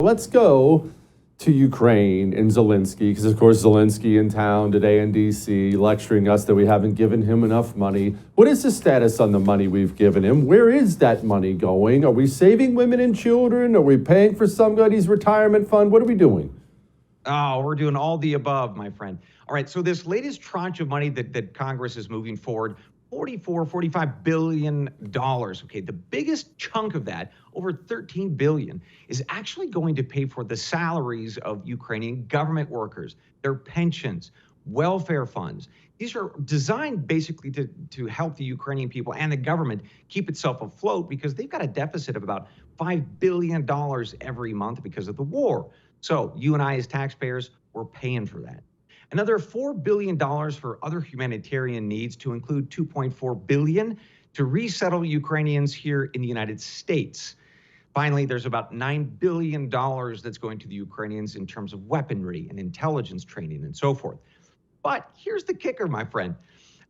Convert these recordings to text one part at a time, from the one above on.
let's go to Ukraine and Zelensky, because of course Zelensky in town today in D.C. lecturing us that we haven't given him enough money. What is the status on the money we've given him? Where is that money going? Are we saving women and children? Are we paying for somebody's retirement fund? What are we doing? Oh, we're doing all the above, my friend. All right, so this latest tranche of money that Congress is moving forward, $45 billion. Okay, the biggest chunk of that, over $13 billion, is actually going to pay for the salaries of Ukrainian government workers, their pensions, welfare funds. These are designed basically to help the Ukrainian people and the government keep itself afloat because they've got a deficit of about $5 billion every month because of the war. So you and I as taxpayers, we're paying for that. Another $4 billion for other humanitarian needs, to include $2.4 billion to resettle Ukrainians here in the United States. Finally, there's about $9 billion that's going to the Ukrainians in terms of weaponry and intelligence training and so forth. But here's the kicker, my friend.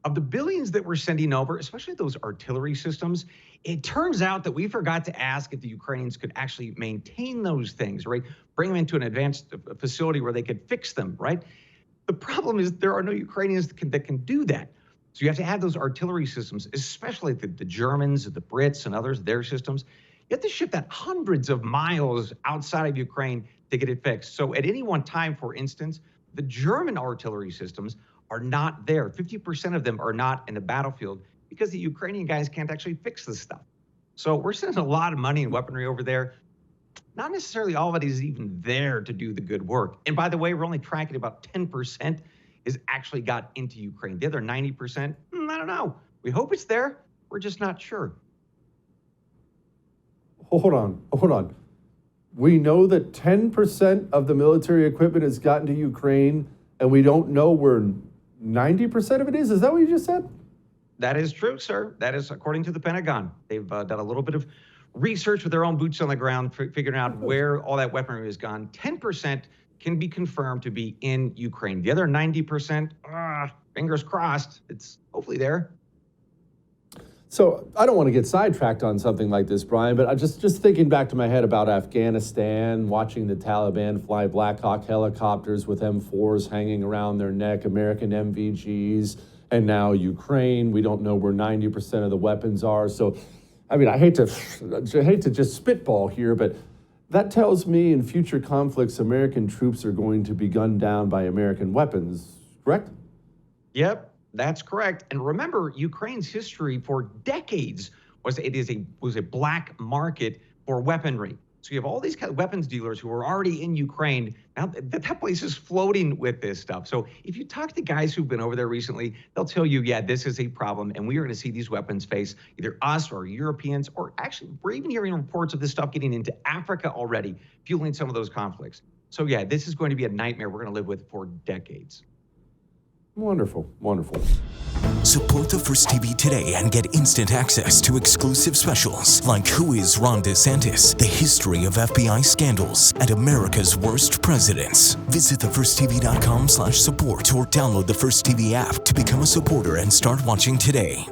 Of the billions that we're sending over, especially those artillery systems, it turns out that we forgot to ask if the Ukrainians could actually maintain those things, right? Bring them into an advanced facility where they could fix them, right? The problem is there are no Ukrainians that can do that. So you have to have those artillery systems, especially the Germans, the Brits, and others, their systems. You have to ship that hundreds of miles outside of Ukraine to get it fixed. So at any one time, for instance, the German artillery systems are not there. 50% of them are not in the battlefield because the Ukrainian guys can't actually fix this stuff. So we're sending a lot of money and weaponry over there. Not necessarily all of it is even there to do the good work. And by the way, we're only tracking about 10% is actually got into Ukraine. The other 90%, I don't know. We hope it's there. We're just not sure. Hold on. We know that 10% of the military equipment has gotten to Ukraine, and we don't know where 90% of it is? Is that what you just said? That is true, sir. That is according to the Pentagon. They've done a little bit of research with their own boots on the ground, figuring out where all that weaponry has gone. 10% can be confirmed to be in Ukraine. The other 90%, fingers crossed, it's hopefully there. So I don't want to get sidetracked on something like this, Brian, but I just thinking back to my head about Afghanistan, watching the Taliban fly Black Hawk helicopters with M4s hanging around their neck, American MVGs, and now Ukraine. We don't know where 90% of the weapons are. So, I mean, I hate to just spitball here, but that tells me in future conflicts, American troops are going to be gunned down by American weapons, correct? Yep. That's correct. And remember, Ukraine's history for decades was a black market for weaponry. So you have all these kind of weapons dealers who are already in Ukraine. Now that place is floating with this stuff. So if you talk to guys who've been over there recently, they'll tell you, yeah, this is a problem. And we are going to see these weapons face either us or Europeans, or actually we're even hearing reports of this stuff getting into Africa already, fueling some of those conflicts. So yeah, this is going to be a nightmare we're going to live with for decades. Wonderful. Support the First TV today and get instant access to exclusive specials like Who is Ron DeSantis, the history of FBI scandals, and America's worst presidents. Visit thefirsttv.com/support or download the First TV app to become a supporter and start watching today.